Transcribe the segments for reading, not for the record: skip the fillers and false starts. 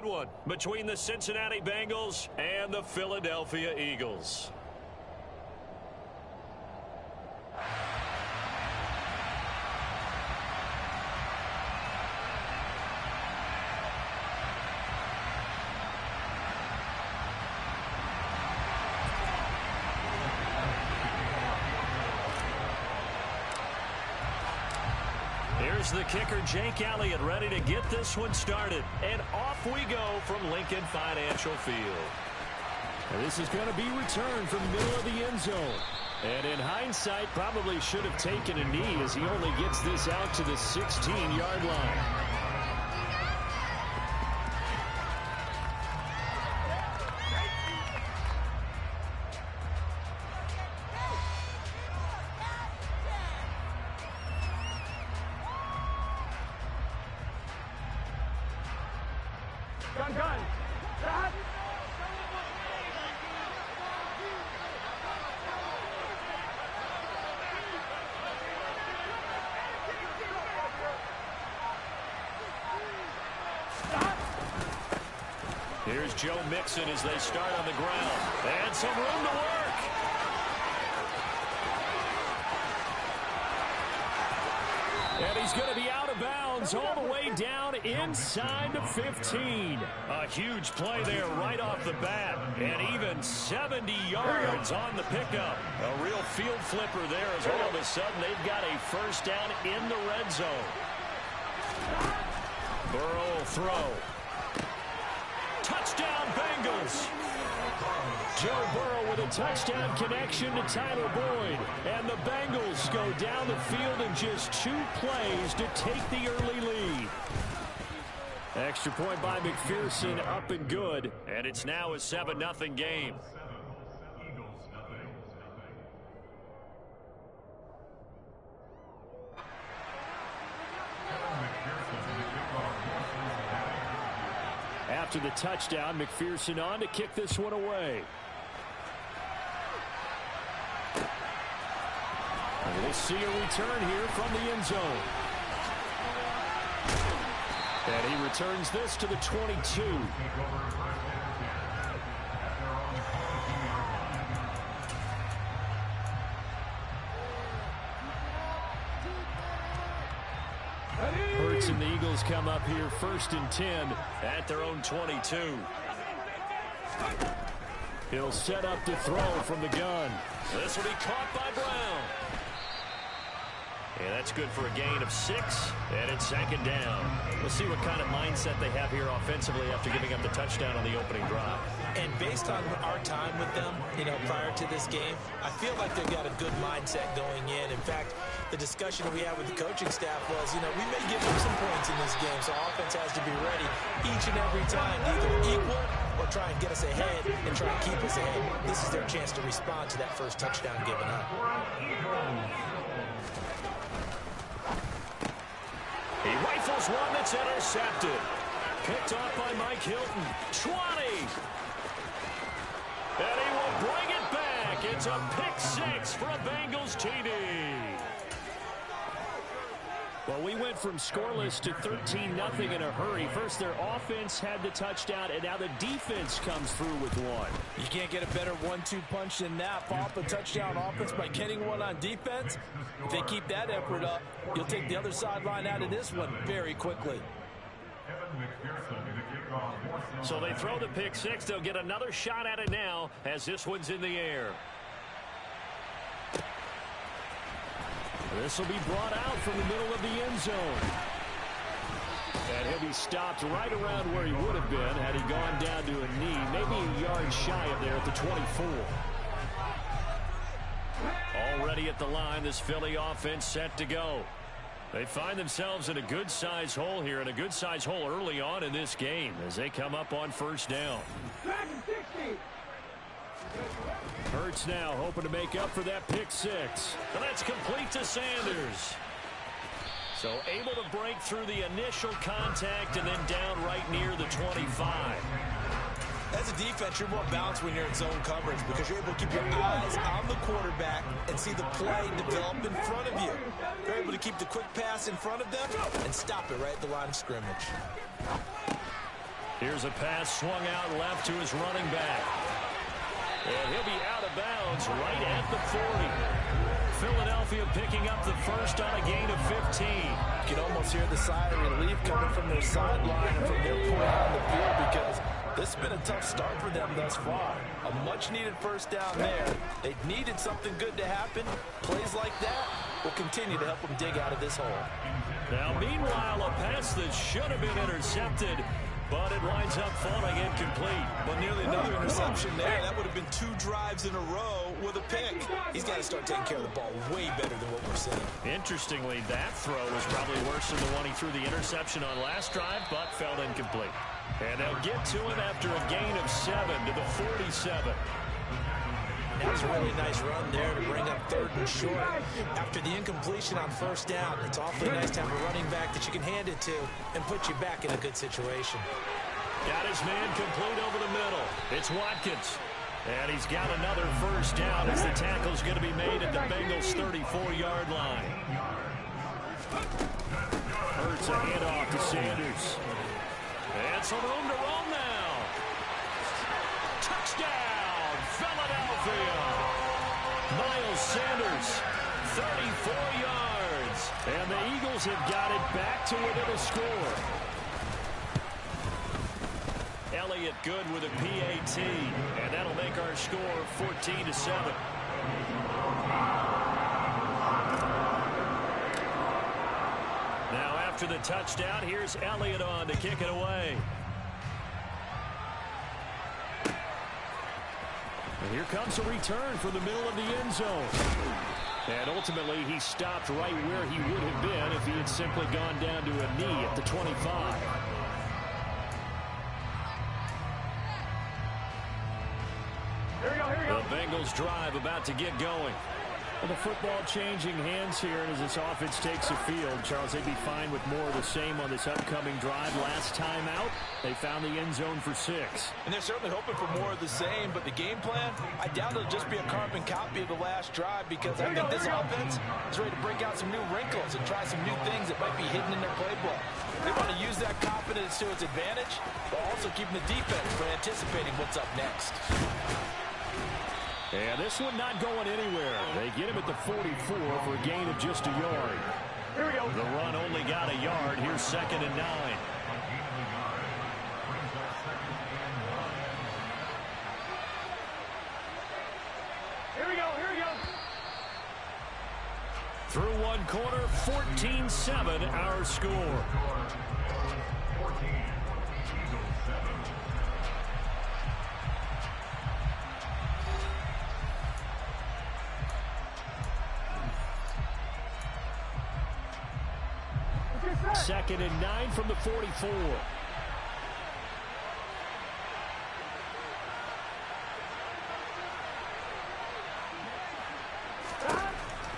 good one between the Cincinnati Bengals and the Philadelphia Eagles. Here's the kicker, Jake Elliott, ready to get this one started. And off we go from Lincoln Financial Field. And this is going to be returned from the middle of the end zone. And in hindsight, probably should have taken a knee as he only gets this out to the 16-yard line. Here's Joe Mixon as they start on the ground. And some room to work. And he's going to be out of bounds all the way down inside the 15. A huge play there right off the bat. And even 70 yards on the pickup. A real field flipper there as all of a sudden they've got a first down in the red zone. Burrow will throw. Touchdown, Bengals. Joe Burrow with a touchdown connection to Tyler Boyd. And the Bengals go down the field in just 2 plays to take the early lead. Extra point by McPherson, up and good. And it's now a 7-0 game. After the touchdown, McPherson on to kick this one away. And we'll see a return here from the end zone. And he returns this to the 22. Hurts and the Eagles come up here 1st and 10 at their own 22. He'll set up to throw from the gun. This will be caught by Brown. Yeah, that's good for a gain of 6, and it's 2nd down. We'll see what kind of mindset they have here offensively after giving up the touchdown on the opening drive. And based on our time with them, prior to this game, I feel like they've got a good mindset going in. In fact, the discussion we had with the coaching staff was, we may give them some points in this game, so offense has to be ready each and every time to either equal or try and get us ahead and try and keep us ahead. This is their chance to respond to that first touchdown given up. He rifles one that's intercepted. Picked off by Mike Hilton. 20. And he will bring it back. It's a pick 6 for a Bengals TD. Well, we went from scoreless to 13-0 in a hurry. First, their offense had the touchdown, and now the defense comes through with one. You can't get a better 1-2 punch than that. Follow up a touchdown offense by getting one on defense. If they keep that effort up, you'll take the other sideline out of this one very quickly. So they throw the pick 6. They'll get another shot at it now as this one's in the air. This will be brought out from the middle of the end zone. And he'll be stopped right around where he would have been had he gone down to a knee, maybe a yard shy of there at the 24. Already at the line, this Philly offense set to go. They find themselves in a good-sized hole here, and a good-sized hole early on in this game as they come up on 1st down. Hurts now hoping to make up for that pick 6. And that's complete to Sanders. So able to break through the initial contact and then down right near the 25. As a defense, you're more balanced when you're in zone coverage because you're able to keep your eyes on the quarterback and see the play develop in front of you. You're able to keep the quick pass in front of them and stop it right at the line of scrimmage. Here's a pass swung out left to his running back. And he'll be out of bounds right at the 40. Philadelphia picking up the first on a gain of 15. You can almost hear the sigh of relief coming from their sideline and from their point on the field, because this has been a tough start for them thus far. A much-needed first down there. They needed something good to happen. Plays like that will continue to help them dig out of this hole. Now, meanwhile, a pass that should have been intercepted, but it winds up falling incomplete. But nearly another interception there. That would have been 2 drives in a row with a pick. He's got to start taking care of the ball way better than what we're seeing. Interestingly, that throw was probably worse than the one he threw the interception on last drive, but fell incomplete. And they'll get to him after a gain of 7 to the 47. That was a really nice run there to bring up 3rd and short. After the incompletion on first down, it's awfully nice to have a running back that you can hand it to and put you back in a good situation. Got his man complete over the middle. It's Watkins. And he's got another first down as the tackle's going to be made at the Bengals' 34-yard line. Hurts a handoff to Sanders. And some room to roll now. Touchdown, Philadelphia. Miles Sanders, 34 yards. And the Eagles have got it back to within a score. Elliott good with a PAT. And that'll make our score 14-7. Now after the touchdown, here's Elliott on to kick it away. And here comes a return from the middle of the end zone. And ultimately, he stopped right where he would have been if he had simply gone down to a knee at the 25. The Bengals drive about to get going. Well, the football changing hands here, and as this offense takes the field, Charles, they'd be fine with more of the same on this upcoming drive. Last time out, they found the end zone for 6. And they're certainly hoping for more of the same, but the game plan, I doubt it'll just be a carbon copy of the last drive, because I think this offense is ready to break out some new wrinkles and try some new things that might be hidden in their playbook. They want to use that confidence to its advantage, while also keeping the defense from anticipating what's up next. And this one not going anywhere. They get him at the 44 for a gain of just a yard. Here we go. The run only got a yard. Here's 2nd and 9. Here we go. Through one quarter, 14-7 our score. Second and 9 from the 44.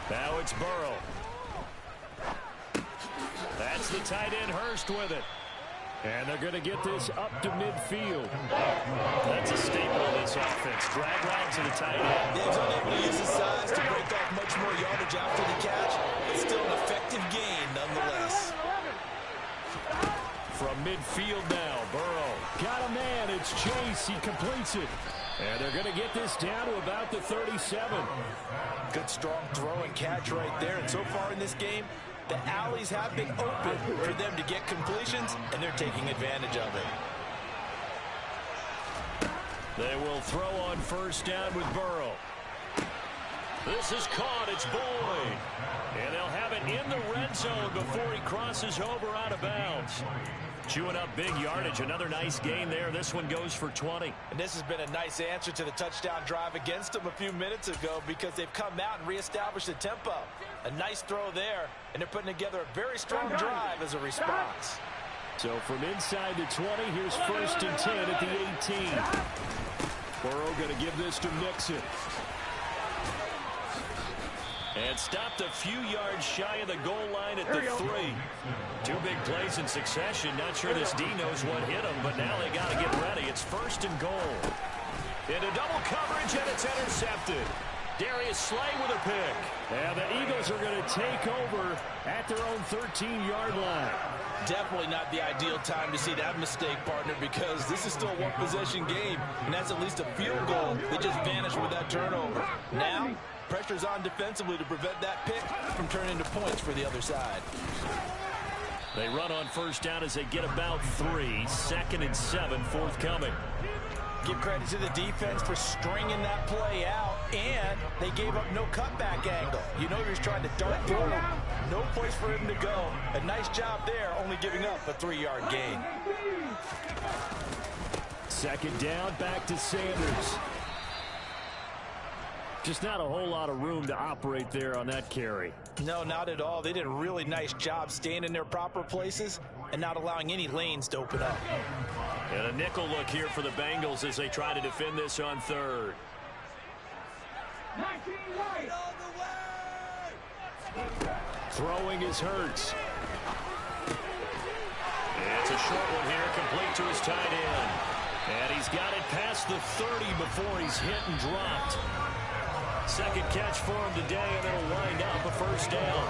Now it's Burrow. That's the tight end Hurst with it. And they're going to get this up to midfield. That's a staple of this offense. Drag route to the tight end. Dave's unable to use his size to break off much more yardage after the catch, but still an effective gain nonetheless. From midfield now, Burrow. Got a man. It's Chase. He completes it. And they're going to get this down to about the 37. Good strong throw and catch right there. And so far in this game, the alleys have been open for them to get completions, and they're taking advantage of it. They will throw on first down with Burrow. This is caught. It's Boyd. And they'll have it in the red zone before he crosses over out of bounds. Chewing up big yardage. Another nice gain there. This one goes for 20. And this has been a nice answer to the touchdown drive against them a few minutes ago, because they've come out and reestablished the tempo. A nice throw there, and they're putting together a very strong drive as a response. So from inside the 20, here's 1st and 10 at the 18. Burrow going to give this to Mixon. And stopped a few yards shy of the goal line at the 3. 2 big plays in succession. Not sure this D knows what hit him, but now they got to get ready. It's 1st and goal. Into double coverage, and it's intercepted. Darius Slay with a pick. And the Eagles are going to take over at their own 13-yard line. Definitely not the ideal time to see that mistake, partner, because this is still a one-possession game, and that's at least a field goal. They just vanished with that turnover. Now, pressure's on defensively to prevent that pick from turning into points for the other side. They run on first down as they get about 3. 2nd and 7 forthcoming. Give credit to the defense for stringing that play out, and they gave up no cutback angle. You know he was trying to dart through. No place for him to go. A nice job there, only giving up a 3-yard gain. 2nd down, back to Sanders. Just not a whole lot of room to operate there on that carry. No, not at all. They did a really nice job staying in their proper places and not allowing any lanes to open up. And a nickel look here for the Bengals as they try to defend this on 3rd. Throwing is Hurts. It's a short one here, complete to his tight end. And he's got it past the 30 before he's hit and dropped. 2nd catch for him today, and it'll wind up a 1st down.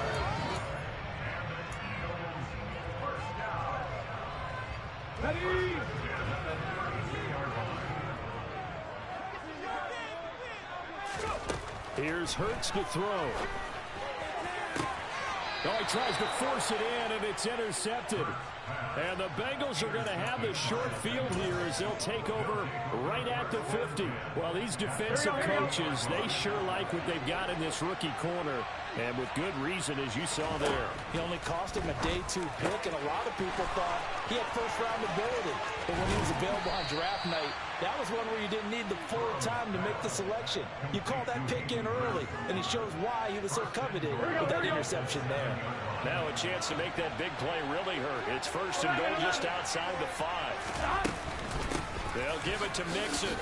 Here's Hurts to throw. Oh, he tries to force it in, and it's intercepted. And the Bengals are going to have the short field here as they'll take over right at the 50. Well, these defensive coaches, they sure like what they've got in this rookie corner. And with good reason, as you saw there. He only cost him a day 2 pick, and a lot of people thought he had first-round ability. But when he was available on draft night, that was one where you didn't need the full time to make the selection. You call that pick in early, and he shows why he was so coveted with that interception there. Now a chance to make that big play really hurt. It's 1st and goal just outside the 5. They'll give it to Mixon.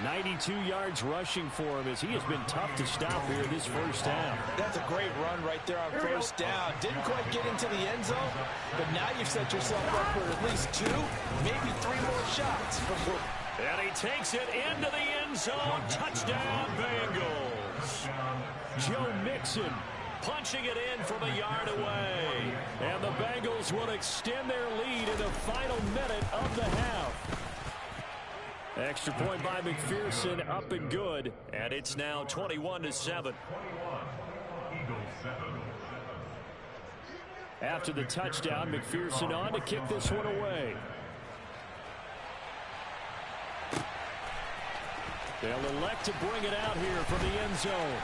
92 yards rushing for him as he has been tough to stop here this first half. That's a great run right there on first down. Didn't quite get into the end zone, but now you've set yourself up for at least 2, maybe 3 more shots. And he takes it into the end zone. Touchdown, Bengals. Joe Mixon punching it in from a yard away. And the Bengals will extend their lead in the final minute of the half. Extra point by McPherson, up and good. And it's now 21-7. After the touchdown, McPherson on to kick this one away. They'll elect to bring it out here from the end zone.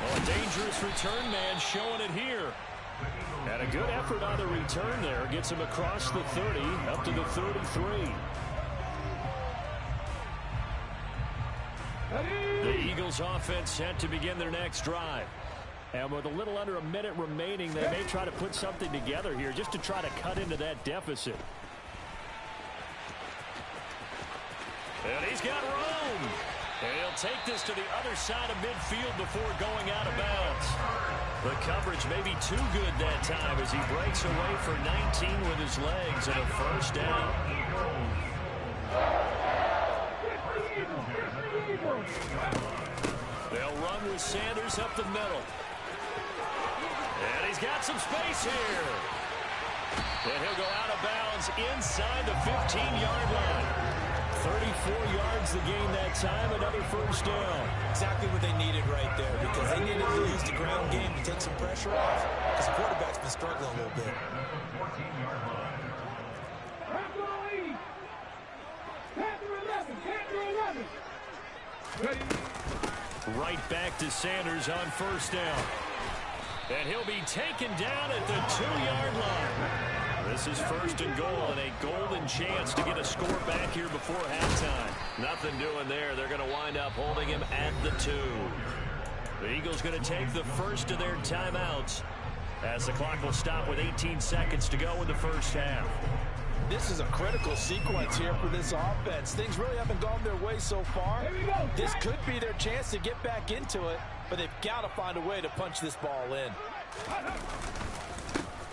Well, a dangerous return man showing it here. And a good effort on the return there. Gets him across the 30, up to the 33. The Eagles offense set to begin their next drive. And with a little under a minute remaining, they may try to put something together here just to try to cut into that deficit. And he's got room. And he'll take this to the other side of midfield before going out of bounds. The coverage may be too good that time as he breaks away for 19 with his legs and a 1st down. They'll run with Sanders up the middle. And he's got some space here. And he'll go out of bounds inside the 15-yard line. 34 yards the gain that time, another 1st down. Exactly what they needed right there, because they needed to use the ground game to take some pressure off, because the quarterback's been struggling a little bit. Right back to Sanders on 1st down. And he'll be taken down at the 2-yard line. This is 1st and goal and a golden chance to get a score back here before halftime. Nothing doing there. They're going to wind up holding him at the 2. The Eagles going to take the first of their timeouts as the clock will stop with 18 seconds to go in the first half. This is a critical sequence here for this offense. Things really haven't gone their way so far. This could be their chance to get back into it, but they've got to find a way to punch this ball in.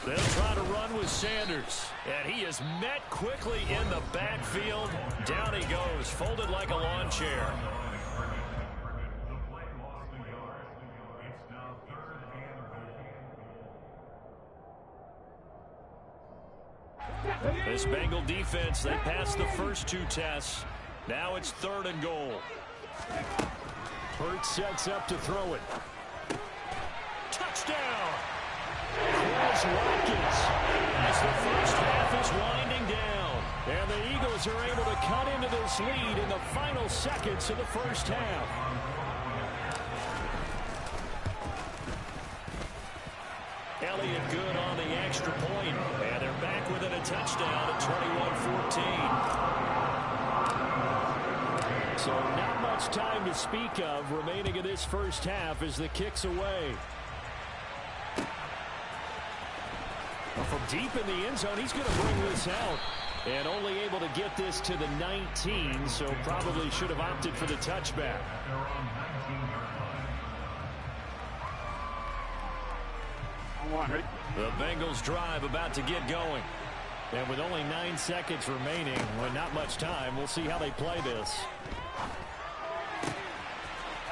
They'll try to run with Sanders, and he is met quickly in the backfield. Down he goes, folded like a lawn chair. This Bengal defense, they passed the first 2 tests. Now it's 3rd and goal. Hurts sets up to throw it. Touchdown! Chris Watkins. As the first half is winding down. And the Eagles are able to cut into this lead in the final seconds of the first half. Elliott good on the extra point. And they're back within a touchdown at 21-14. So not much time to speak of remaining in this first half as the kick's away. From deep in the end zone, he's going to bring this out. And only able to get this to the 19, so probably should have opted for the touchback. The Bengals drive about to get going. And with only 9 seconds remaining, with not much time, we'll see how they play this.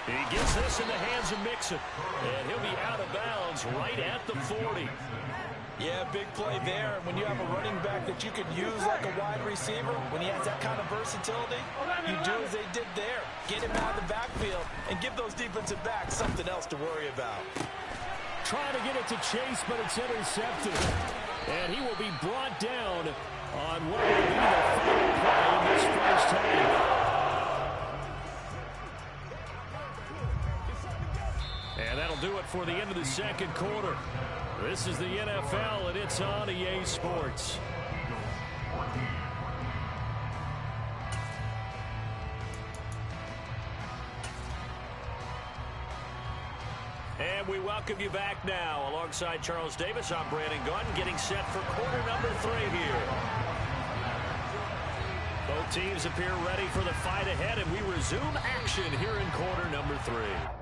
He gets this in the hands of Mixon. And he'll be out of bounds right at the 40. Yeah, big play there. When you have a running back that you could use like a wide receiver, when he has that kind of versatility, you do as they did there. Get him out of the backfield and give those defensive backs something else to worry about. Trying to get it to Chase, but it's intercepted. And he will be brought down on what will be the final play in this first half. And that'll do it for the end of the second quarter. This is the NFL, and it's on EA Sports. And we welcome you back now. Alongside Charles Davis, I'm Brandon Gunn, getting set for quarter number 3 here. Both teams appear ready for the fight ahead, and we resume action here in quarter number 3.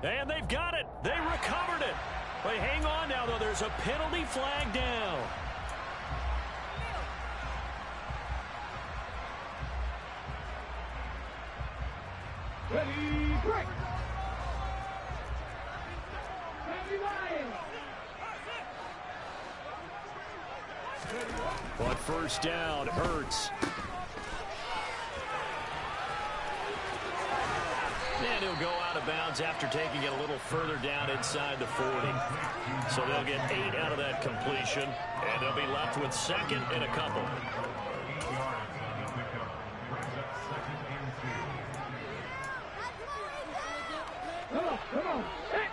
And they've got it. They recovered it. But hang on now, though. There's a penalty flag down. Ready, break. But first down, Hurts. And he'll go out of bounds after taking it a little further down inside the 40. So they'll get 8 out of that completion, and they'll be left with 2nd and a couple. Come on. Hey.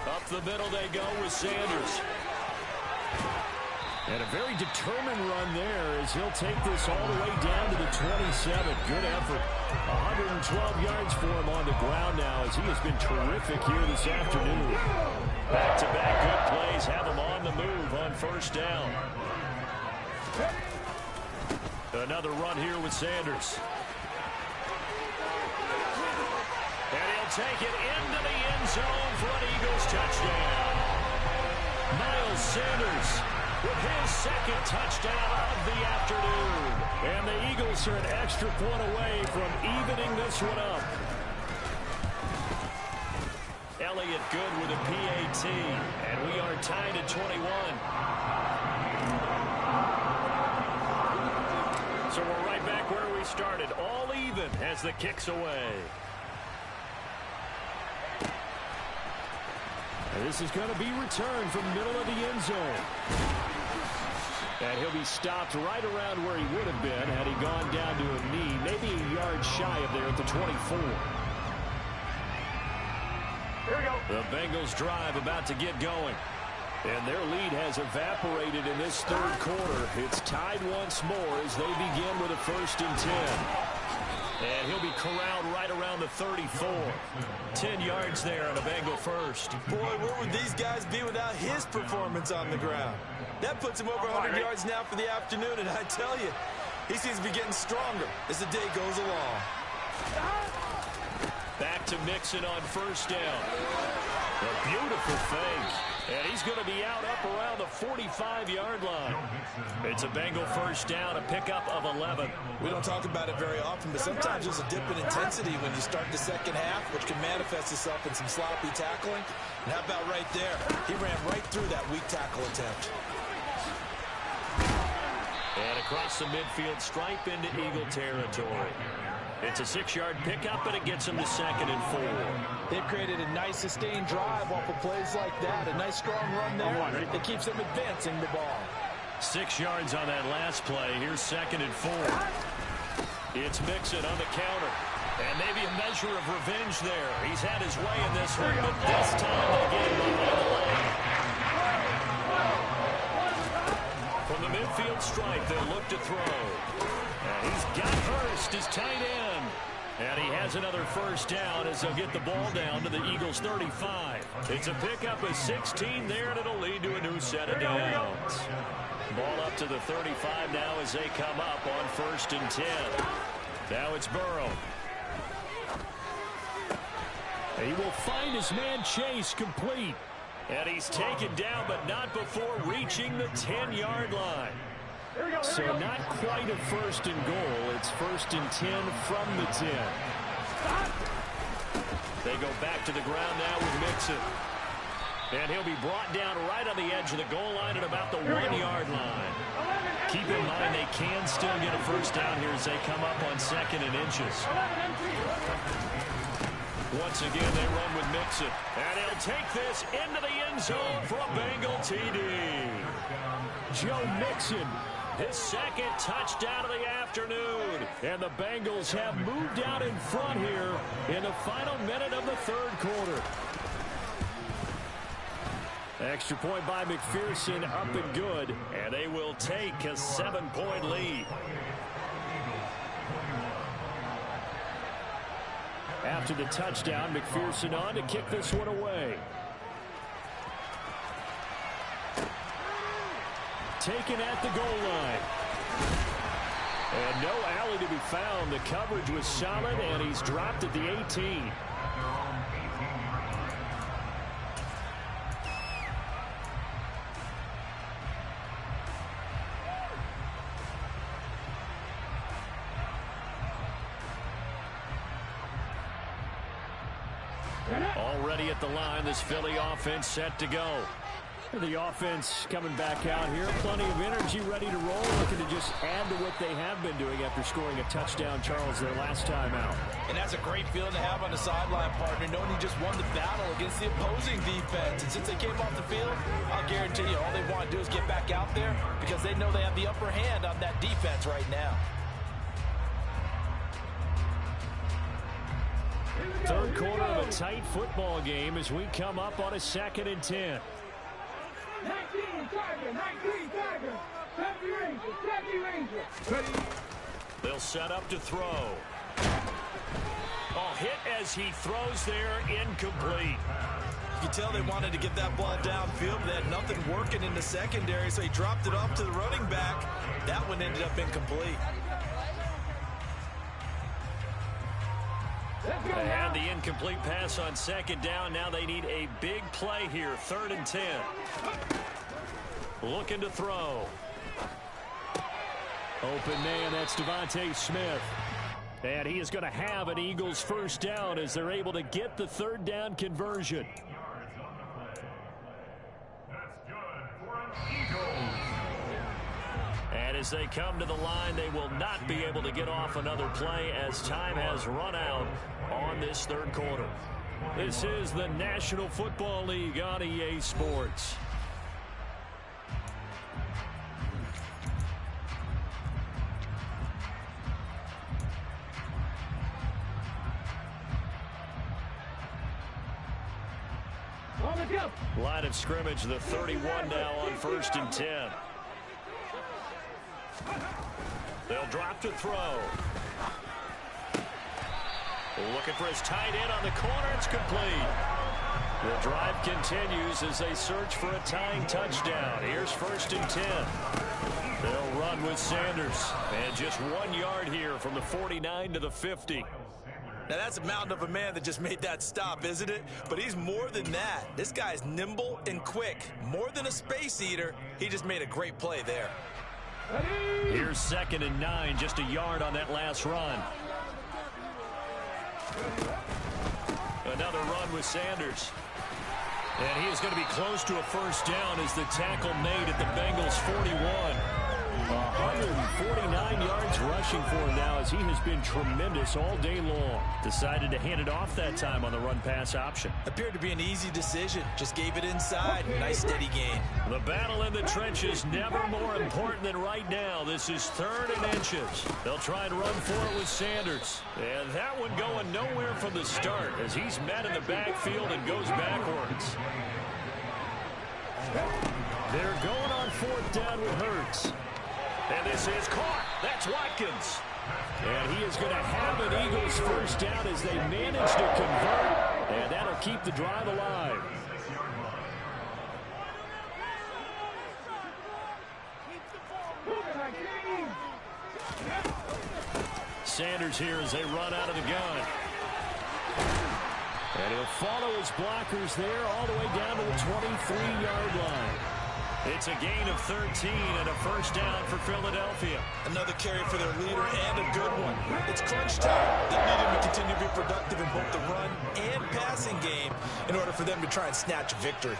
Up the middle they go with Sanders. And a very determined run there as he'll take this all the way down to the 27. Good effort. 112 yards for him on the ground now as he has been terrific here this afternoon. Back-to-back good plays have him on the move on first down. Another run here with Sanders. And he'll take it into the end zone for an Eagles touchdown. Miles Sanders with his 2nd touchdown of the afternoon. And the Eagles are an extra point away from evening this one up. Elliott good with a PAT. And we are tied at 21. So we're right back where we started. All even as the kick's away. And this is going to be returned from middle of the end zone. And he'll be stopped right around where he would have been had he gone down to a knee, maybe a yard shy of there at the 24. Here we go. The Bengals drive about to get going. And their lead has evaporated in this third quarter. It's tied once more as they begin with a 1st and 10. And he'll be corralled right around the 34. 10 yards there on a Bengal first. Boy, where would these guys be without his performance on the ground? That puts him over 100 yards now for the afternoon, and I tell you, he seems to be getting stronger as the day goes along. Back to Mixon on first down. A beautiful fake. And he's going to be out up around the 45-yard line. It's a Bengal first down, a pickup of 11. We don't talk about it very often, but sometimes there's a dip in intensity when you start the second half, which can manifest itself in some sloppy tackling. And how about right there? He ran right through that weak tackle attempt. And across the midfield stripe into Eagle territory. It's a 6-yard pickup, and it gets him to 2nd and 4. They've created a nice sustained drive off of plays like that. A nice strong run there that keeps them advancing the ball. 6 yards on that last play. Here's 2nd and 4. It's Mixon on the counter. And maybe a measure of revenge there. He's had his way in this one, but this time they get him up on the lane. From the midfield stripe, they'll look to throw. And he's got Hurst, his tight end. And he has another first down as they'll get the ball down to the Eagles' 35. It's a pickup of 16 there, and it'll lead to a new set of downs. Ball up to the 35 now as they come up on 1st and 10. Now it's Burrow. He will find his man Chase complete. And he's taken down, but not before reaching the 10-yard line. So not quite a 1st and goal. It's 1st and 10 from the 10. They go back to the ground now with Mixon. And he'll be brought down right on the edge of the goal line at about the 1-yard line. Keep in mind they can still get a first down here as they come up on 2nd and inches. Once again, they run with Mixon. And he'll take this into the end zone for a Bengal TD. Joe Mixon, his 2nd touchdown of the afternoon. And the Bengals have moved out in front here in the final minute of the 3rd quarter. Extra point by McPherson, up and good. And they will take a 7-point lead. After the touchdown, McPherson on to kick this one away. Taken at the goal line. And no alley to be found. The coverage was solid, and he's dropped at the 18. Already at the line, this Philly offense set to go. The offense coming back out here. Plenty of energy, ready to roll. Looking to just add to what they have been doing after scoring a touchdown, Charles, their last time out. And that's a great feeling to have on the sideline, partner, knowing you just won the battle against the opposing defense. And since they came off the field, I'll guarantee you all they want to do is get back out there because they know they have the upper hand on that defense right now. 3rd quarter of a tight football game as we come up on a 2nd and 10. 19 Tiger, 70 Ranger. They'll set up to throw. Hit as he throws there, incomplete. You can tell they wanted to get that ball downfield. They had nothing working in the secondary, so he dropped it off to the running back. That one ended up incomplete. They had the incomplete pass on 2nd down. Now they need a big play here. 3rd and 10. Looking to throw. Open man, that's Devontae Smith. And he is going to have an Eagles first down as they're able to get the 3rd down conversion. And as they come to the line, they will not be able to get off another play as time has run out on this 3rd quarter. This is the National Football League on EA Sports. Line of scrimmage, the 31 now on 1st and 10. They'll drop to throw. Looking for his tight end on the corner. It's complete. The drive continues as they search for a tying touchdown. Here's 1st and 10. They'll run with Sanders. And just 1 yard here from the 49 to the 50. Now, that's a mountain of a man that just made that stop, isn't it? But he's more than that. This guy's nimble and quick. More than a space eater, he just made a great play there. Here's 2nd and 9, just a yard on that last run. Another run with Sanders. And he is going to be close to a first down as the tackle made at the Bengals' 41. 149 yards rushing for him now as he has been tremendous all day long. Decided to hand it off that time on the run-pass option. Appeared to be an easy decision. Just gave it inside. Nice steady gain. The battle in the trenches never more important than right now. This is 3rd and inches. They'll try and run for it with Sanders. And that one going nowhere from the start as he's met in the backfield and goes backwards. They're going on 4th down with Hurts. And this is caught. That's Watkins. And he is going to have an Eagles first down as they manage to convert. And that'll keep the drive alive. Sanders here as they run out of the gun. And he'll follow his blockers there all the way down to the 23-yard line. It's a gain of 13 and a first down for Philadelphia. Another carry for their leader and a good one. It's crunch time. They need him to continue to be productive in both the run and passing game in order for them to try and snatch a victory.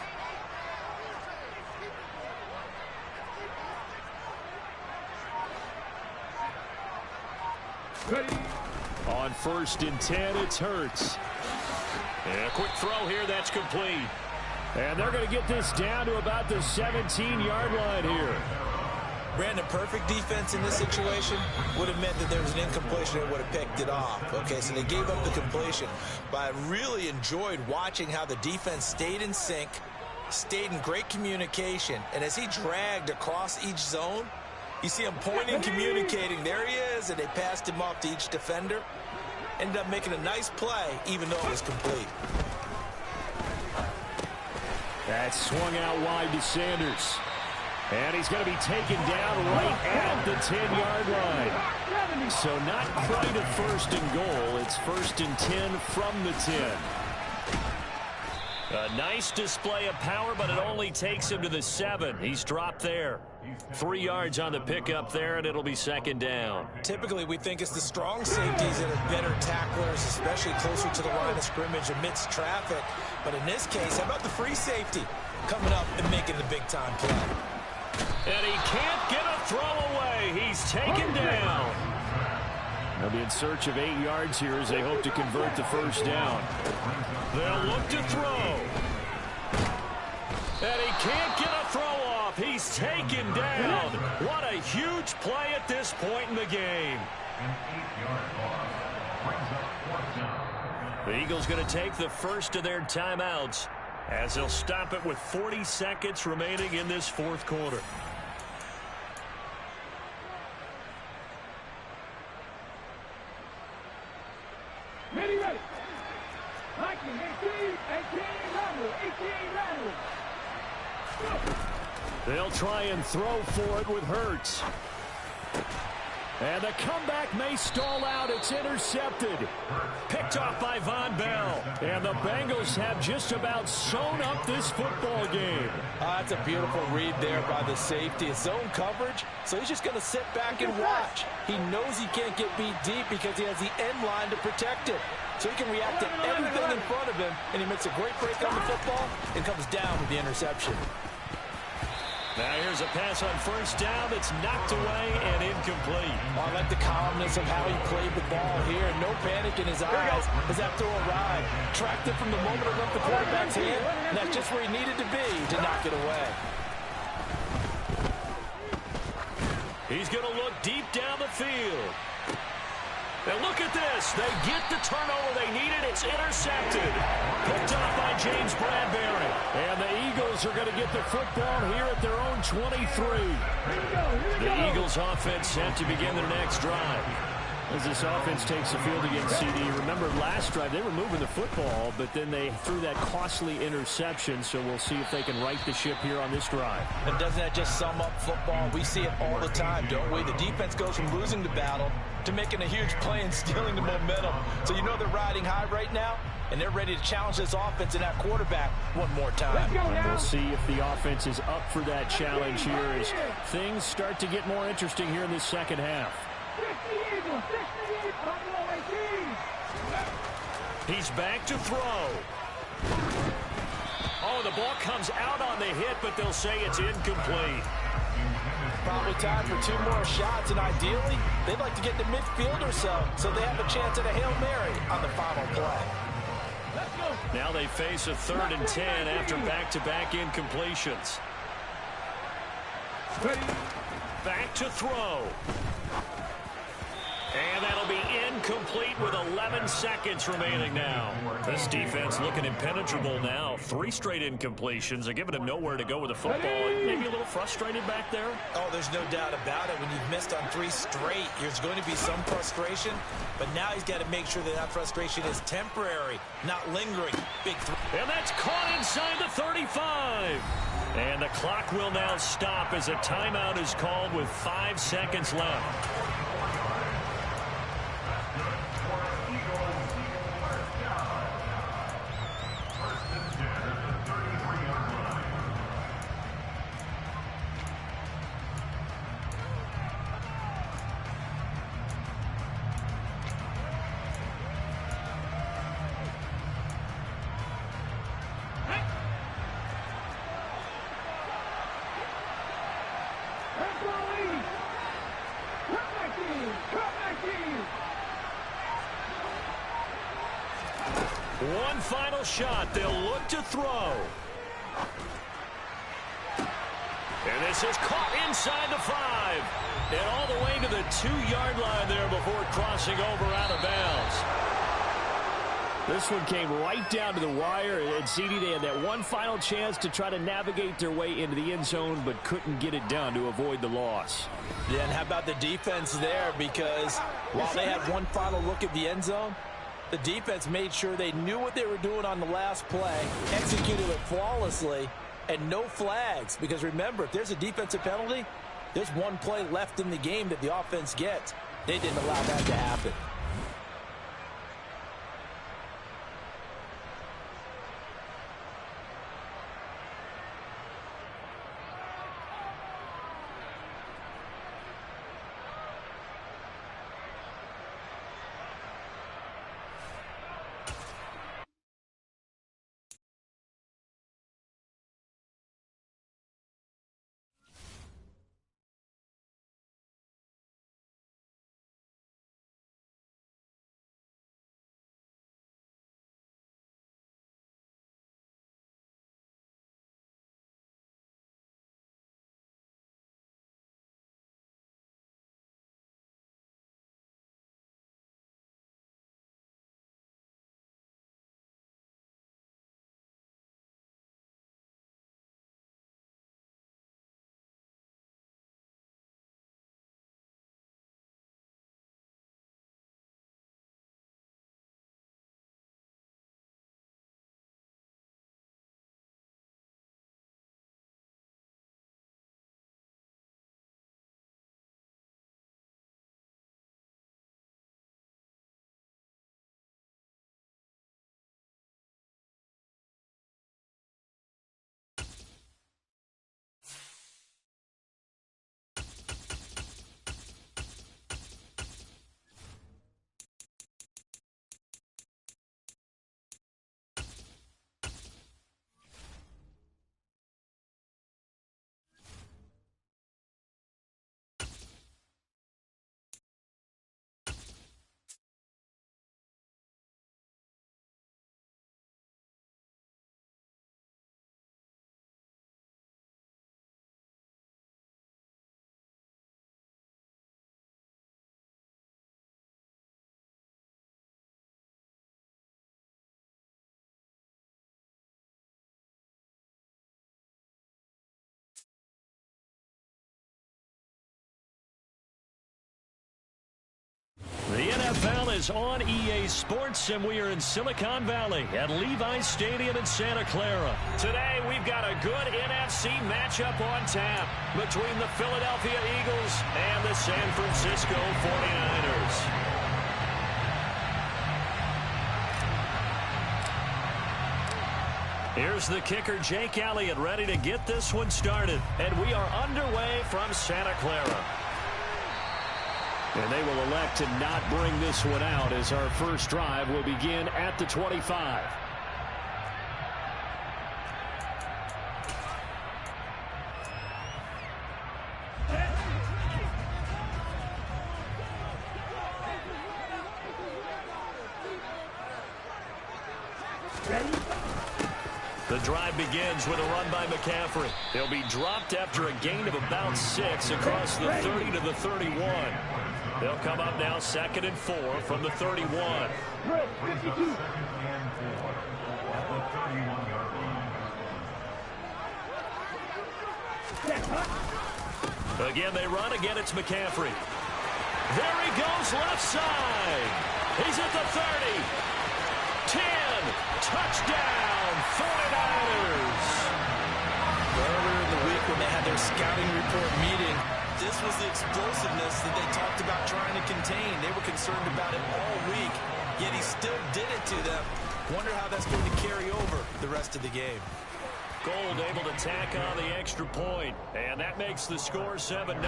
On 1st and 10, it's Hurts. And a quick throw here, that's complete. And they're going to get this down to about the 17-yard line here. Brandon, perfect defense in this situation would have meant that there was an incompletion that would have picked it off. Okay, so they gave up the completion. But I really enjoyed watching how the defense stayed in sync, stayed in great communication. And as he dragged across each zone, you see him pointing, communicating. There he is, and they passed him off to each defender. Ended up making a nice play, even though it was complete. That swung out wide to Sanders. And he's going to be taken down right at the 10-yard line. So not quite a 1st and goal. It's 1st and 10 from the 10. A nice display of power, but it only takes him to the 7. He's dropped there. 3 yards on the pickup there, and it'll be 2nd down. Typically, we think it's the strong safeties that are better tacklers, especially closer to the line of scrimmage amidst traffic. But in this case, how about the free safety coming up and making the big-time play? And he can't get a throw away. He's taken down. They'll be in search of 8 yards here as they hope to convert the first down. They'll look to throw. And he can't get a throw off. He's taken down. What a huge play at this point in the game. The Eagles going to take the first of their timeouts as they'll stop it with 40 seconds remaining in this 4th quarter. Ready. 19, 18, They'll try and throw for it with Hurts. And the comeback may stall out. It's intercepted. Picked off by Von Bell. And the Bengals have just about sewn up this football game. That's a beautiful read there by the safety. It's zone coverage, so he's just going to sit back and watch. He knows he can't get beat deep because he has the end line to protect it. So he can react to everything in front of him, and he makes a great break on the football and comes down with the interception. Now here's a pass on first down that's knocked away and incomplete. Oh, I like the calmness of how he played the ball here. No panic in his eyes as that throw arrived. Tracked it from the moment it left the quarterback's hand, and that's just where he needed to be to knock it away. He's going to look deep down the field. And look at this. They get the turnover they needed. It's intercepted. Picked off by James Bradbury. And the Eagles are going to get the football here at their own 23. The Eagles offense set to begin their next drive. As this offense takes the field against CD, remember last drive they were moving the football, but then they threw that costly interception, so we'll see if they can right the ship here on this drive. And doesn't that just sum up football? We see it all the time, don't we? The defense goes from losing the battle to making a huge play and stealing the momentum. So you know they're riding high right now, and they're ready to challenge this offense and that quarterback one more time. And we'll see if the offense is up for that challenge here as things start to get more interesting here in this second half. He's back to throw. Oh, the ball comes out on the hit, but they'll say it's incomplete. Probably time for 2 more shots, and ideally, they'd like to get to midfield or so they have a chance at a Hail Mary on the final play. Now they face a 3rd and 10 after back-to-back incompletions. Back to throw. And that'll be incomplete with 11 seconds remaining now. This defense looking impenetrable now. 3 straight incompletions. They're giving him nowhere to go with the football. Maybe a little frustrated back there. Oh, there's no doubt about it. When you've missed on 3 straight, there's going to be some frustration. But now he's got to make sure that frustration is temporary, not lingering. Big throw. And that's caught inside the 35. And the clock will now stop as a timeout is called with 5 seconds left. One final shot. They'll look to throw. And this is caught inside the 5. And all the way to the 2-yard line there before crossing over out of bounds. This one came right down to the wire. At CD, they had that one final chance to try to navigate their way into the end zone, but couldn't get it done to avoid the loss. Yeah, and how about the defense there? Because while they had one final look at the end zone, the defense made sure they knew what they were doing on the last play, executed it flawlessly, and no flags. Because remember, if there's a defensive penalty, there's one play left in the game that the offense gets. They didn't allow that to happen. is on EA Sports, and we are in Silicon Valley at Levi's Stadium in Santa Clara. Today, we've got a good NFC matchup on tap between the Philadelphia Eagles and the San Francisco 49ers. Here's the kicker, Jake Elliott, ready to get this one started. And we are underway from Santa Clara. And they will elect to not bring this one out as our first drive will begin at the 25. The drive begins with a run by McCaffrey. He'll be dropped after a gain of about 6 across the 30 to the 31. They'll come up now 2nd and 4 from the 31. Again, they run. Again, it's McCaffrey. There he goes, left side. He's at the 30. 10. Touchdown, 49ers. Earlier in the week when they had their scouting report meeting, this was the explosiveness that they talked about trying to contain. They were concerned about it all week, yet he still did it to them. Wonder how that's going to carry over the rest of the game. Gold able to tack on the extra point, and that makes the score 7-0.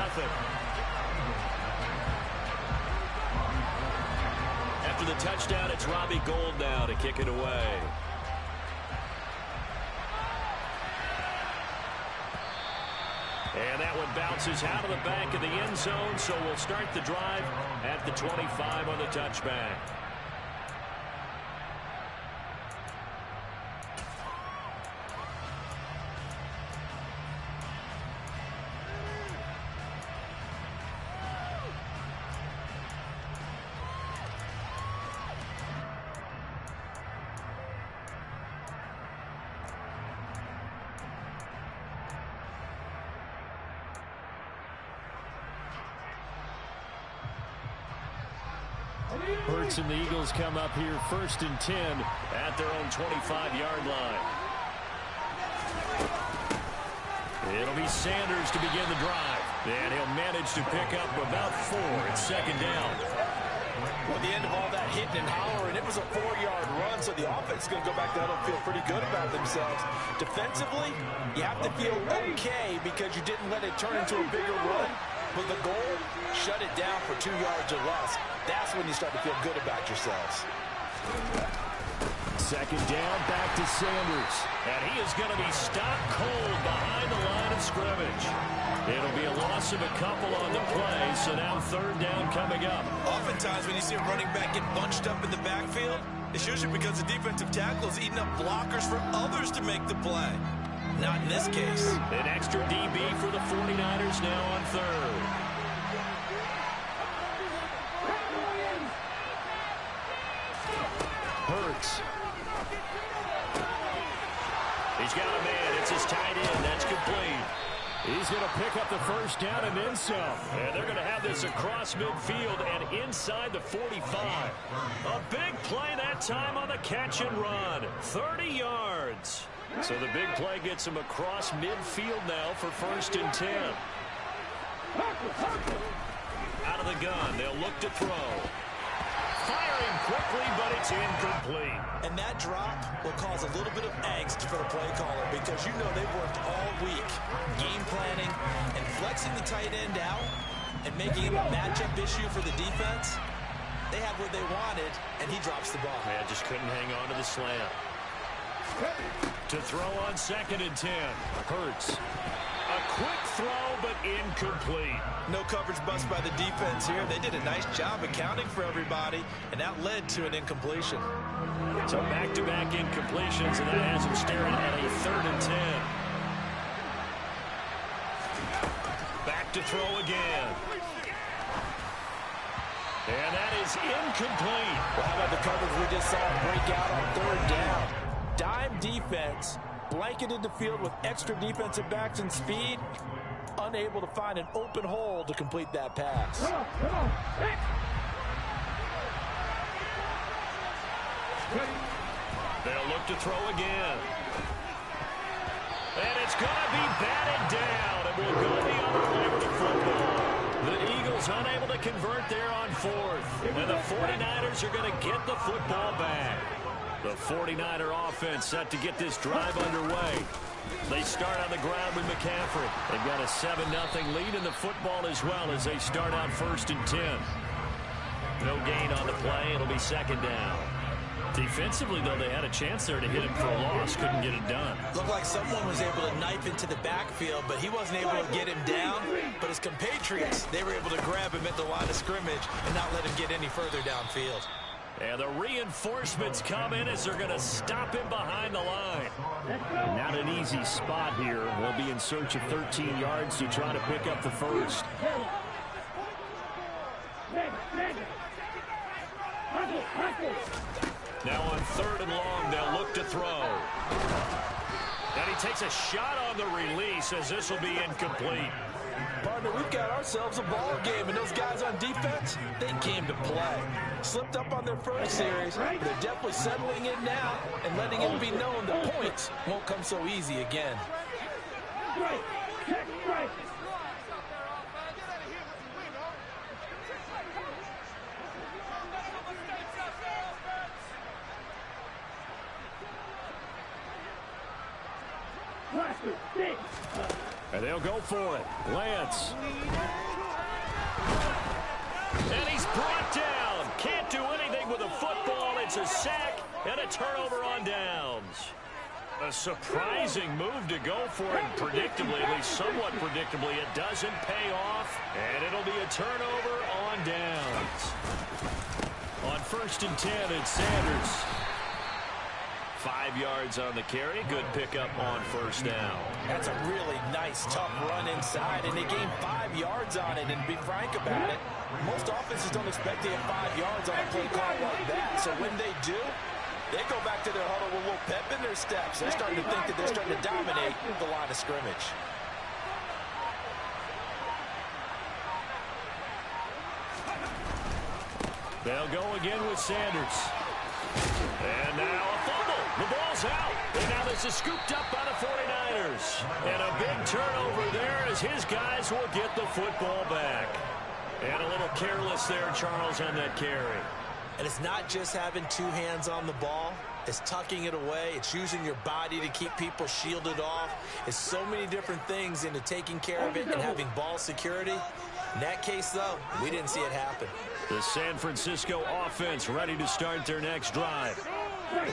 After the touchdown, it's Robbie Gould now to kick it away. And that one bounces out of the back of the end zone, so we'll start the drive at the 25 on the touchback. Hurts and the Eagles come up here 1st and 10 at their own 25-yard line. It'll be Sanders to begin the drive, and he'll manage to pick up about 4 at 2nd down. Well, at the end of all that hitting and hollering, it was a 4-yard run, so the offense is going to go back down and feel pretty good about themselves. Defensively, you have to feel okay because you didn't let it turn into a bigger run. But the goal, shut it down for 2 yards or less. That's when you start to feel good about yourselves. 2nd down, back to Sanders. And he is going to be stopped cold behind the line of scrimmage. It'll be a loss of a couple on the play, so now 3rd down coming up. Oftentimes when you see a running back get bunched up in the backfield, it's usually because the defensive tackle is eating up blockers for others to make the play. Not in this case. An extra DB for the 49ers now on 3rd. Hurts. He's got a man. It's his tight end. That's complete. He's going to pick up the 1st down and then some. And they're going to have this across midfield and inside the 45. A big play that time on the catch and run. 30 yards. So the big play gets him across midfield now for 1st and 10. Out of the gun, they'll look to throw. Firing quickly, but it's incomplete. And that drop will cause a little bit of angst for the play caller because you know they've worked all week game planning and flexing the tight end out and making him a matchup issue for the defense. They had what they wanted, and he drops the ball. Man, just couldn't hang on to the slant. To throw on 2nd and 10. Hurts. A quick throw, but incomplete. No coverage bust by the defense here. They did a nice job accounting for everybody, and that led to an incompletion. So back-to-back incompletions, and that has him staring at a 3rd and 10. Back to throw again. And that is incomplete. Well, how about the coverage we just saw break out on 3rd down? Dime defense, blanketed the field with extra defensive backs and speed, unable to find an open hole to complete that pass. They'll look to throw again. And it's going to be batted down, and will go the other way with the football. The Eagles unable to convert there on fourth, and the 49ers are going to get the football back. The 49er offense set to get this drive underway. They start on the ground with McCaffrey. They've got a 7-0 lead in the football as well as they start out 1st and 10. No gain on the play. It'll be 2nd down. Defensively, though, they had a chance there to hit him for a loss. Couldn't get it done. Looked like someone was able to knife into the backfield, but he wasn't able to get him down. But his compatriots, they were able to grab him at the line of scrimmage and not let him get any further downfield. And the reinforcements come in as they're going to stop him behind the line. Not an easy spot here. They'll be in search of 13 yards to try to pick up the first. Now on 3rd and long, they'll look to throw. And he takes a shot on the release as this will be incomplete. Partner, we've got ourselves a ball game, and those guys on defense, they came to play. Slipped up on their first series, but they're definitely settling in now and letting it be known that points won't come so easy again. And they'll go for it. Lance. And he's brought down. Can't do anything with a football. It's a sack and a turnover on downs. A surprising move to go for it. Predictably, at least somewhat predictably, it doesn't pay off. And it'll be a turnover on downs. On 1st and 10, it's Sanders. 5 yards on the carry. Good pickup on 1st down. That's a really nice, tough run inside, and they gained 5 yards on it. And to be frank about it, most offenses don't expect to get 5 yards on a play call like that. So when they do, they go back to their huddle with a little pep in their steps. They're starting to think that they're starting to dominate the line of scrimmage. They'll go again with Sanders. And now a fumble. The ball's out. And now this is scooped up by the 49ers. And a big turnover there as his guys will get the football back. And a little careless there, Charles, on that carry. And it's not just having 2 hands on the ball. It's tucking it away. It's using your body to keep people shielded off. It's so many different things into taking care of it and having ball security. In that case, though, we didn't see it happen. The San Francisco offense ready to start their next drive.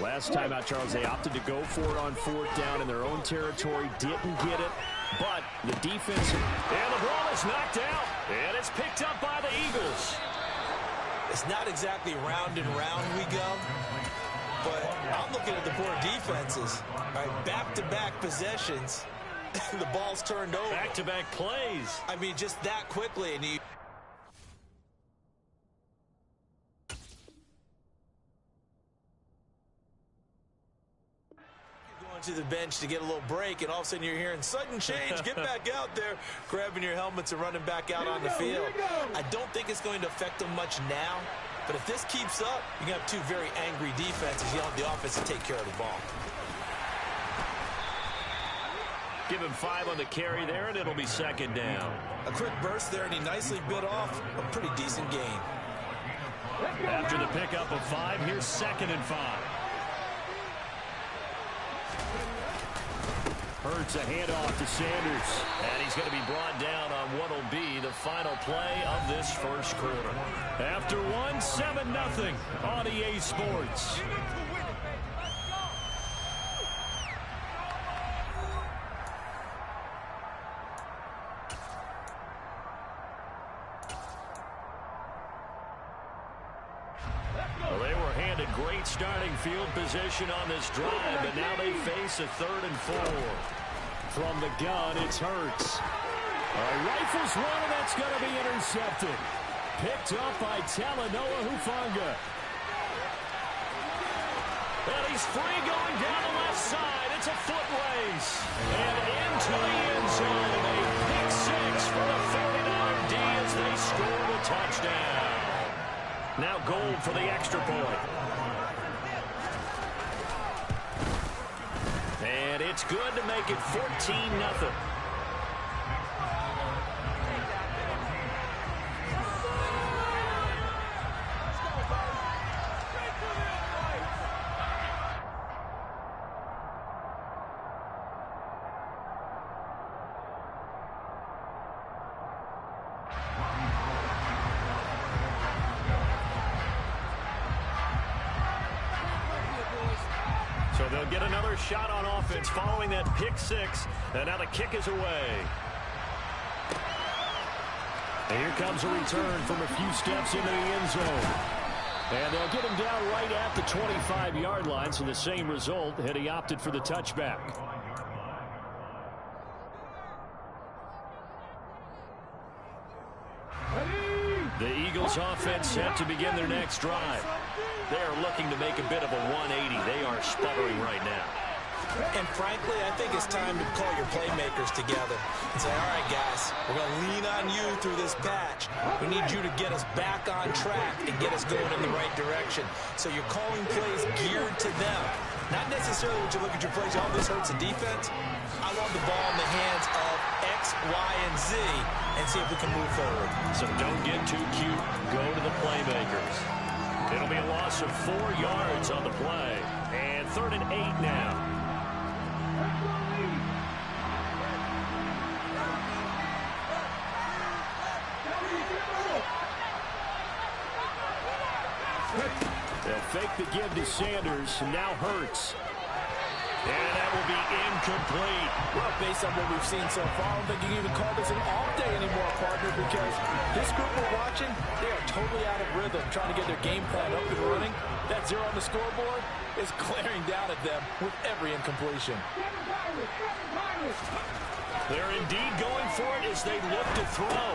Last time out, Charles, they opted to go for it on 4th down in their own territory. Didn't get it, but the defense... And the ball is knocked out, and it's picked up by the Eagles. It's not exactly round and round we go, but I'm looking at the poor defenses. All right, back-to-back possessions. The ball's turned over. Back-to-back plays. I mean, just that quickly, and you... to the bench to get a little break, and all of a sudden you're hearing sudden change. Get back out there, grabbing your helmets and running back out on the field. I don't think it's going to affect them much now, but if this keeps up, you're going to have 2 very angry defenses. You have the offense to take care of the ball. Give him 5 on the carry there, and it'll be 2nd down. A quick burst there, and he nicely bit off a pretty decent gain. After the pickup of 5, here's 2nd and 5. Hurts a handoff to Sanders. And he's going to be brought down on what will be the final play of this first quarter. After 7-0 on EA Sports. Well, they were handed great starting field position on this drive, but now they face a 3rd and 4. From the gun, it's Hurts. Rifles one, and that's going to be intercepted. Picked up by Talanoa Hufanga. And he's free going down the left side. It's a foot race. And into the end zone. A pick 6 for the 49er D as they score the touchdown. Now goal for the extra point. And it's good to make it 14-0. So they'll get another shot on offense following that pick six. And now the kick is away. And here comes a return from a few steps into the end zone. And they'll get him down right at the 25-yard line. So the same result had he opted for the touchback. The Eagles offense set to begin their next drive. They are looking to make a bit of a 180. They are sputtering right now. And frankly, I think it's time to call your playmakers together and say, all right, guys, we're going to lean on you through this patch. We need you to get us back on track and get us going in the right direction. So you're calling plays geared to them. Not necessarily when you look at your plays, oh, this hurts the defense. I want the ball in the hands of X, Y, and Z and see if we can move forward. So don't get too cute. Go to the playmakers. It'll be a loss of 4 yards on the play. And 3rd and 8 now. They'll fake the give to Sanders. Now Hurts. And that will be incomplete. Well, based on what we've seen so far, I don't think you can even call this an off day anymore, partner, because this group we're watching, they are totally out of rhythm, trying to get their game plan up and running. That 0 on the scoreboard is glaring down at them with every incompletion. They're indeed going for it as they look to throw.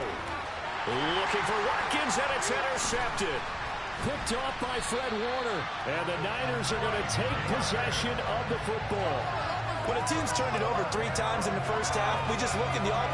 Looking for Watkins, and it's intercepted. Picked off by Fred Warner. And the Niners are going to take possession of the football. When a team's turned it over 3 times in the first half, we just look in the offense.